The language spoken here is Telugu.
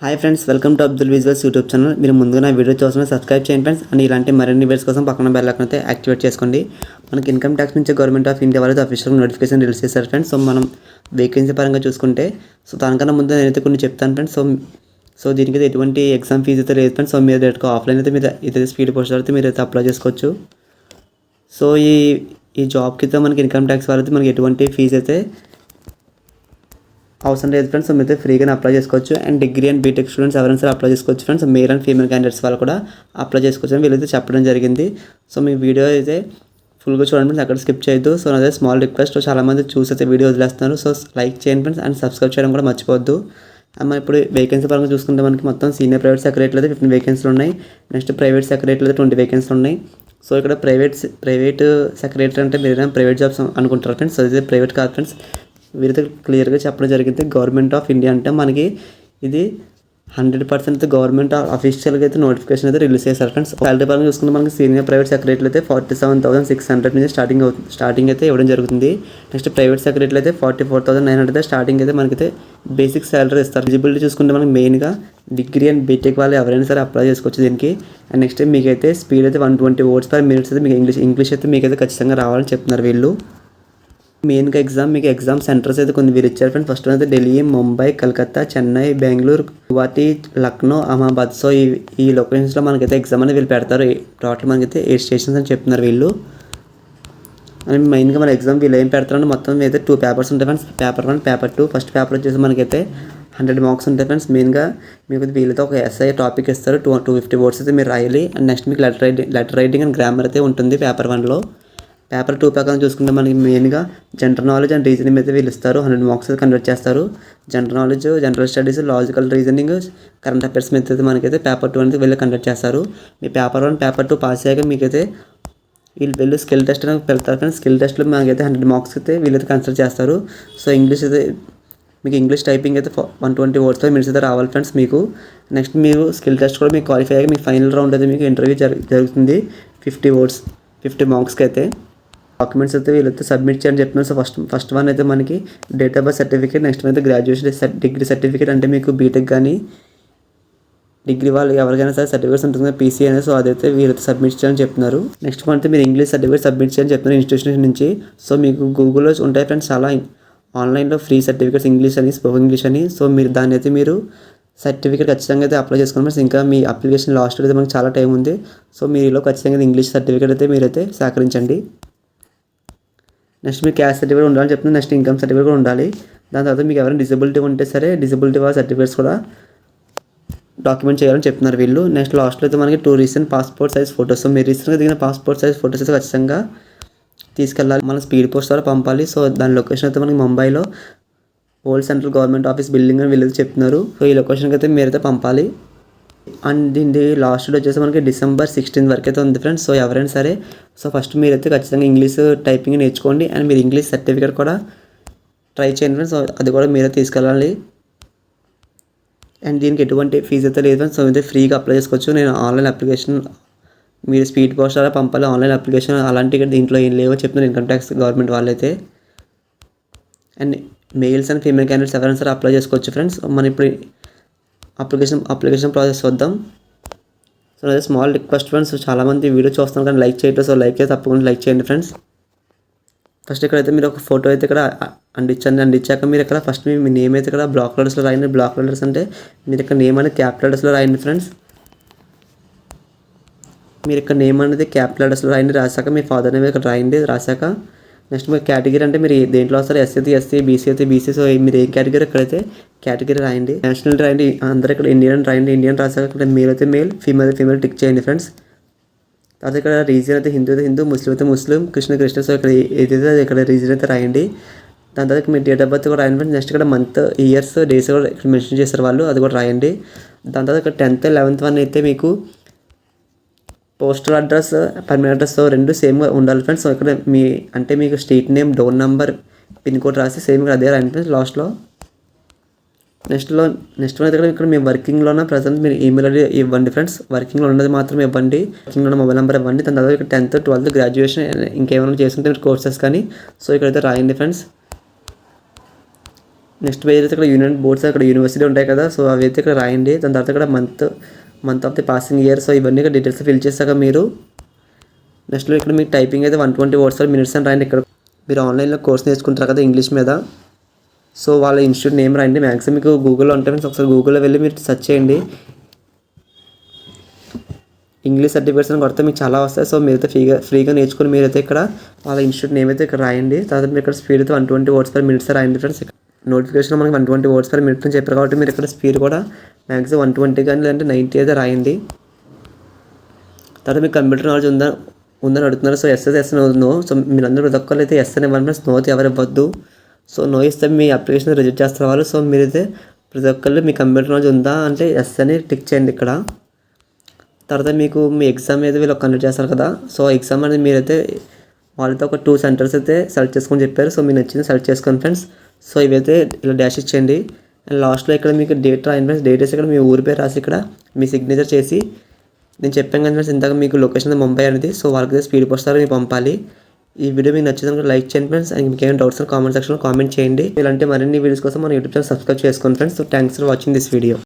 Hi friends, welcome to Abdul visuals YouTube channel. మీరు ముందుగా నా వీడియో చూసిన సబ్స్క్రైబ్ చేయండి ఫ్రెండ్స్. అండ్ ఇలాంటి మరిన్ని వీడియోస్ కోసం పక్కన బెల్ ఐకాన్ అయితే యాక్టివేట్ చేసుకోండి. మనకి ఇన్కమ్ ట్యాక్స్ నుంచి గవర్నమెంట్ ఆఫ్ ఇండియా వాళ్ళు అఫీషియల్ నోటిఫికేషన్ రిలీజ్ చేశారు ఫ్రెండ్స్. సో మనం వేకెన్సీ పరంగా చూసుకుంటే దానికన్నా ముందు నేనైతే కొన్ని చెప్తాను ఫ్రెండ్స్. సో దీనికి ఎటువంటి ఎగ్జామ్ ఫీజు అయితే లేదు ఫ్రెండ్స్. సో మీరు డైరెక్ట్గా ఆఫ్లైన్ అయితే మీరు ఇదైతే స్పీడ్ పోస్ట్ అయితే మీరు అయితే అప్లై చేసుకోవచ్చు. సో ఈ జాబ్కి అయితే మనకి ఇన్కమ్ ట్యాక్స్ వాళ్ళైతే మనకి ఎటువంటి ఫీజు అయితే అవసరం లేదు ఫ్రెండ్స్. సో మీరైతే ఫ్రీగానే అప్లై చేసుకోవచ్చు. And degree and BTech students ఎవరైనా సరే అప్లై చేసుకోవచ్చు friends. Male and female candidates వాళ్ళు కూడా అప్లై చేసుకోవచ్చు అని వీళ్ళైతే చెప్పడం జరిగింది. సో మీ వీడియో అయితే ఫుల్గా చూడండి ఫ్రెండ్స్, అక్కడ స్కిప్ చేయొద్దు. సో నాదే స్మాల్ రిక్వెస్ట్, చాలామంది చూసి అయితే వీడియో వదిలేస్తున్నారు. సో లైక్ చేయండి ఫ్రెండ్స్ అండ్ సబ్స్క్రైబ్ చేయడం కూడా మర్చిపోవద్దు. మనం ఇప్పుడు వేకెన్సీ పరంగా చూసుకుంటే మనకి మొత్తం సీనియర్ ప్రైవేట్ సెక్రటరీలో అయితే 15 వేకెన్సీలు ఉన్నాయి. నెక్స్ట్ ప్రైవేట్ సెక్రటరీలో అయితే 20 వేకెన్సీలు ఉన్నాయి. సో ఇక్కడ ప్రైవేట్ సెక్రటరీ అంటే మీరు ప్రైవేట్ జాబ్స్ అనుకుంటారు ఫ్రెండ్స్. సో ఇది ప్రైవేట్ కాదు ఫ్రెండ్స్. వీరితో క్లియర్గా చెప్పడం జరిగింది. గవర్నమెంట్ ఆఫ్ ఇండియా అంటే మనకి ఇది 100% గవర్నమెంట్ అఫీషియల్గా అయితే నోటిఫికేషన్ అయితే రిలీజ్ చేశారు ఫ్రెండ్స్. సాలరీ పరంగా చూసుకుంటే మనకి సీనియర్ ప్రైవేట్ సెక్రటరీలో అయితే 47,600 నుంచి స్టార్టింగ్ అయితే ఇవ్వడం జరుగుతుంది. నెక్స్ట్ ప్రైవేట్ సెక్రటరీలో అయితే 44,900 అయితే స్టార్టింగ్ అయితే మనకైతే బేసిక్ సాలరీ ఇస్తారు. ఎలిజిబిలిటీ చూసుకుంటే మనకి మెయిన్గా డిగ్రీ అండ్ బీటెక్ వాళ్ళు ఎవరైనా సరే అప్లై చేసుకోవచ్చు దీనికి. అండ్ నెక్స్ట్ మీకైతే స్పీడ్ అయితే 120 words per minute అయితే మీకు ఇంగ్లీష్ అయితే మీకైతే ఖచ్చితంగా రావాలని చెప్తున్నారు వీళ్ళు. మెయిన్గా మీకు ఎగ్జామ్ సెంటర్స్ అయితే కొన్ని వీరు ఇచ్చారు ఫ్రెండ్స్. ఫస్ట్ అయితే ఢిల్లీ, ముంబై, కలకత్తా, చెన్నై, బెంగళూరు, గువాహటి, లక్నో, అహ్మదాబాద్. సో ఈ లొకేషన్స్లో మనకైతే ఎగ్జామ్ అనేది వీళ్ళు పెడతారు. టోటల్ మనకైతే 8 స్టేషన్స్ అని చెప్తున్నారు వీళ్ళు. అండ్ మెయిన్గా మన ఎగ్జామ్ వీళ్ళు ఏం పెడతారంటే మొత్తం అయితే 2 పేపర్స్ ఉంటాయి friends. Paper 1, paper 2. First paper వచ్చేసి మనకైతే 100 మార్క్స్ ఉంటాయి ఫ్రెండ్స్. మెయిన్గా మీకు వీళ్ళతో ఒక ఎస్ఐ టాపిక్ ఇస్తారు. 250 words అయితే మీరు రాయాలి. అండ్ నెక్స్ట్ మీకు లెటర్ రైటింగ్ అండ్ గ్రామర్ అయితే ఉంటుంది పేపర్ 1లో. పేపర్ 2 ప్రకారం చూసుకుంటే మనకి మెయిన్గా జనరల్ నాలెడ్జ్ అండ్ రీజనింగ్ అయితే వీళ్ళు ఇస్తారు. 100 మార్క్స్ అయితే కండక్ట్ చేస్తారు. General knowledge, general studies, logical reasoning, current affairs మీద అయితే మనకైతే పేపర్ 2 అనేది వీళ్ళు కండక్ట్ చేస్తారు. మీ పేపర్ 1, పేపర్ 2 పాస్ అయ్యాక మీకైతే వీళ్ళు స్కిల్ టెస్ట్ అనేది పెడతారు ఫ్రెండ్స్. స్కిల్ టెస్ట్లో మనకైతే 100 మార్క్స్ అయితే వీళ్ళైతే కన్సిడర్ చేస్తారు. సో ఇంగ్లీష్ అయితే మీకు ఇంగ్లీష్ టైపింగ్ అయితే 120 words per minute అయితే రావాలి ఫ్రెండ్స్ మీకు. నెక్స్ట్ మీరు స్కిల్ టెస్ట్ కూడా మీకు క్వాలిఫై అయ్యాక మీకు ఫైనల్ రౌండ్ అయితే మీకు ఇంటర్వ్యూ జరుగుతుంది 50 మార్క్స్కి అయితే. డాక్యుమెంట్స్ అయితే వీళ్ళైతే సబ్మిట్ చేయాలని చెప్తున్నారు. సో ఫస్ట్ వన్ అయితే మనకి date of birth certificate. Next అయితే గ్రాడ్యుయేషన్ డిగ్రీ సర్టిఫికేట్, అంటే మీకు బీటెక్ కానీ డిగ్రీ వాళ్ళు ఎవరికైనా సరే సర్టిఫికేట్స్ ఉంటుంది పీసీ అనేది. సో అదైతే వీళ్ళైతే సబ్మిట్ చేయాలని చెప్తున్నారు. నెక్స్ట్ వన్ అయితే మీరు ఇంగ్లీష్ సర్టిఫికేట్ సబ్మిట్ చేయాలని చెప్తున్నారు ఇన్స్టిట్యూషన్ నుంచి. సో మీకు గూగుల్లో ఉంటాయి ఫ్రెండ్స్ చాలా ఆన్లైన్లో ఫ్రీ సర్టిఫికేట్స్ ఇంగ్లీష్ అని, స్పోకెన్ ఇంగ్లీష్ అని. సో మీరు దాన్ని అయితే మీరు సర్టిఫికేట్ ఖచ్చితంగా అయితే అప్లై చేసుకోండి ఫ్రెండ్స్. ఇంకా మీ అప్లికేషన్ లాస్ట్ అయితే మనకి చాలా టైం ఉంది. సో మీలో ఖచ్చితంగా ఇంగ్లీష్ సర్టిఫికేట్ అయితే మీరైతే సేకరించండి. నెక్స్ట్ మీకు క్యాస్ట్ సర్టిఫికేట్ ఉండాలని చెప్తుంది. నెక్స్ట్ ఇన్కమ్ సర్టిఫికేట్ కూడా ఉండాలి. దాని తర్వాత మీకు ఎవరైనా డిజబిలిటీ ఉంటే సరే డిజబిలిటీ వాళ్ళ సర్టిఫికేట్స్ కూడా డాక్యుమెంట్ చేయాలని చెప్తున్నారు వీళ్ళు. నెక్స్ట్ లాస్ట్లో అయితే మనకి 2 recent passport size photos. So మీరు రీసెంట్గా దిగిన పాస్పోర్ట్ సైజ్ ఫోటోస్ అయితే ఖచ్చితంగా తీసుకెళ్ళాలి. మనం స్పీడ్ పోస్ట్ ద్వారా పంపాలి. సో దాని లొకేషన్ అయితే మనకి ముంబైలో old central government office building అని వీళ్ళు చెప్తున్నారు. సో ఈ లొకేషన్కి అయితే మీరైతే పంపాలి. అండ్ దీని లాస్ట్ డేట్ వచ్చేసి మనకి December 16 వరకు అయితే ఉంది ఫ్రెండ్స్. సో ఎవరైనా సరే ఫస్ట్ మీరైతే ఖచ్చితంగా ఇంగ్లీష్ టైపింగ్ నేర్చుకోండి. అండ్ మీరు ఇంగ్లీష్ సర్టిఫికేట్ కూడా ట్రై చేయండి ఫ్రెండ్స్. సో అది కూడా మీరే తీసుకెళ్ళాలి. అండ్ దీనికి ఎటువంటి ఫీజు అయితే లేదు ఫ్రెండ్స్. సో అయితే ఫ్రీగా అప్లై చేసుకోవచ్చు. నేను ఆన్లైన్ అప్లికేషన్ మీరు స్పీడ్ పోస్ట్ అలా పంపాలి. ఆన్లైన్ అప్లికేషన్ అలాంటివి దీంట్లో ఏం లేవో చెప్తున్నారు ఇన్కమ్ ట్యాక్స్ గవర్నమెంట్ వాళ్ళైతే. And males and female candidates ఎవరైనా సరే అప్లై చేసుకోవచ్చు ఫ్రెండ్స్. మనం ఇప్పుడు అప్లికేషన్ ప్రాసెస్ వద్దాం. సో అదే స్మాల్ రిక్వెస్ట్ ఫ్రెండ్స్, చాలామంది వీడియో చూస్తాం కానీ లైక్ చేయట్లేదు. సో లైక్ అయితే తప్పకుండా లైక్ చేయండి ఫ్రెండ్స్. ఫస్ట్ ఇక్కడైతే మీరు ఒక ఫోటో అయితే ఇక్కడ అందించాక మీరు ఇక్కడ ఫస్ట్ మీ నేమ్ అయితే ఇక్కడ బ్లాక్ లెటర్స్లో రాయండి. బ్లాక్ లెటర్స్ అంటే మీరు ఇక్కడ నేమ్ అనేది క్యాపిటల్ లెటర్స్లో రాయండి ఫ్రెండ్స్. మీరు ఇక్కడ నేమ్ అనేది క్యాపిటల్ లెటర్స్లో రాయండి. రాశాక మీ ఫాదర్ నేమ్ ఇక్కడ రాయండి. రాశాక నెక్స్ట్ మీరు కేటగిరీ అంటే మీరు దేంట్లో వస్తారు, ఎస్సీ అయితే ఎస్సీ, బీసీ అయితే బీసీ. సో మీరు ఏ కేటగిరీ ఇక్కడైతే కేటగిరీ రాయండి. నేషనల్ రాయండి. అందరూ ఇక్కడ ఇండియన్ రాయండి. ఇండియన్ రాశాక ఇక్కడ మేల్ అయితే మేల్, ఫీమేల్ అయితే ఫీమేల్ టిక్ చేయండి ఫ్రెండ్స్. తర్వాత ఇక్కడ రీజన్ అయితే హిందూ, ముస్లిం అయితే ముస్లిం, కృష్ణ. సో ఇక్కడ ఏదైతే ఇక్కడ రీజన్ అయితే రాయండి. దాని తర్వాత మీ డేట్ ఆఫ్ బర్త్ కూడా రాయండి ఫ్రెండ్స్. నెక్స్ట్ ఇక్కడ మంత్, ఇయర్స్, డేస్ కూడా ఇక్కడ మెన్షన్ చేస్తారు వాళ్ళు, అది కూడా రాయండి. దాని తర్వాత ఇక్కడ 10th, 11th వన్ అయితే మీకు పోస్టల్ అడ్రస్, పర్మనెంట్ అడ్రస్ రెండు సేమ్గా ఉండాలి ఫ్రెండ్స్. సో ఇక్కడ మీకు street name, door number, pin code రాసి సేమ్ అదే రాయండి ఫ్రెండ్స్ లాస్ట్లో. నెక్స్ట్ ఇక్కడ మీ వర్కింగ్లోనే ప్రజెంట్ మీరు ఈమెయిల్ ఐడి ఇవ్వండి ఫ్రెండ్స్. వర్కింగ్లో ఉన్నది మాత్రం ఇవ్వండి. వర్కింగ్లో మొబైల్ నెంబర్ ఇవ్వండి. దాని తర్వాత ఇక్కడ 10th, 12th గ్రాడ్యుయేషన్ ఇంకేమైనా చేసుకుంటే మీరు కోర్సెస్ కానీ సో ఇక్కడైతే రాయండి ఫ్రెండ్స్. నెక్స్ట్ పేజ్ అయితే ఇక్కడ యూనియన్ బోర్డ్స్ అక్కడ యూనివర్సిటీ ఉంటాయి కదా, సో అవి అయితే ఇక్కడ రాయండి. దాని తర్వాత ఇక్కడ month of the passing year, so ఇవన్నీ ఇక్కడ డీటెయిల్స్ ఫిల్ చేశాక మీరు నెక్స్ట్లో ఇక్కడ మీకు టైపింగ్ అయితే 120 వర్డ్స్ పర్ మినిట్స్ అని రాయండి. ఇక్కడ మీరు ఆన్లైన్లో కోర్స్ నేర్చుకుంటారు కదా ఇంగ్లీష్ మీద, సో వాళ్ళ ఇన్స్టిట్యూట్ నేమ్ రాయండి. మ్యాక్సిమం మీకు గూగుల్లో ఉంటే ఫ్రెండ్స్ ఒకసారి గూగుల్లో వెళ్ళి మీరు సెర్చ్ చేయండి. ఇంగ్లీష్ సర్టిఫికేట్స్ అని కొడితే మీకు చాలా వస్తాయి. సో మీరైతే ఫ్రీగా నేర్చుకుని మీరైతే ఇక్కడ వాళ్ళ ఇన్స్టిట్యూట్ నేమ్ అయితే ఇక్కడ రాయండి. తర్వాత మీరు ఇక్కడ స్పీడ్ అయితే 120 వర్డ్స్ పర్ మినిట్స్ రాయండి ఫ్రెండ్స్. నోటిఫికేషన్ మనకి 120 వర్డ్స్ పర్ మినిట్ అని చెప్పారు కాబట్టి మీరు ఇక్కడ స్పీడ్ కూడా మ్యాక్సిమం 120 కానీ లేదంటే 90 అయితే రాయండి. తర్వాత మీకు కంప్యూటర్ నాలెడ్జ్ ఉందని అడుగుతున్నారు. So yes no. సో మీరందరూ ప్రతి ఒక్కరు అయితే ఎస్ అని ఇవ్వండి ఫ్రెండ్స్, నో అయితే ఎవరు ఇవ్వద్దు. సో నో ఇస్తే మీ అప్లికేషన్ రిజెక్ట్ చేస్తారు వాళ్ళు. సో మీరైతే ప్రతి ఒక్కళ్ళు మీ కంప్యూటర్ నాలెడ్జ్ ఉందా అంటే ఎస్ అని టిక్ చేయండి ఇక్కడ. తర్వాత మీకు మీ ఎగ్జామ్ అయితే వీళ్ళు కండక్ట్ చేస్తారు కదా, సో ఎగ్జామ్ అనేది మీరైతే వాళ్ళతో ఒక 2 సెంటర్స్ అయితే సెలెక్ట్ చేసుకొని చెప్పారు. సో మీకు నచ్చింది సెలెక్ట్ చేసుకోండి ఫ్రెండ్స్. సో ఇవైతే ఇలా డాష్ ఇచ్చేయండి. అండ్ లాస్ట్లో ఇక్కడ మీకు డేట్ రాయండి ఫ్రెండ్స్. డేట్ వేసి ఇక్కడ మీ ఊరి పేరు రాసి ఇక్కడ మీ సిగ్నేచర్ చేసి, నేను చెప్పాను కదా ఫ్రెండ్స్ ఇందాక మీకు లొకేషన్ ముంబై అనేది, సో వాళ్ళకి స్పీడ్ పోస్ట్ ద్వారా మీరు పంపాలి. ఈ వీడియో మీకు నచ్చింది లైక్ చేయండి ఫ్రెండ్స్. అండ్ మీకు ఏమైనా డౌట్స్ కామెంట్ సెక్షన్లో కామెంట్ చేయండి. ఇలాంటి మరిన్ని వీడియోస్ కోసం మన యూట్యూబ్ ఛానల్ సబ్స్క్రైబ్ చేసుకోండి friends. So thanks for watching this video.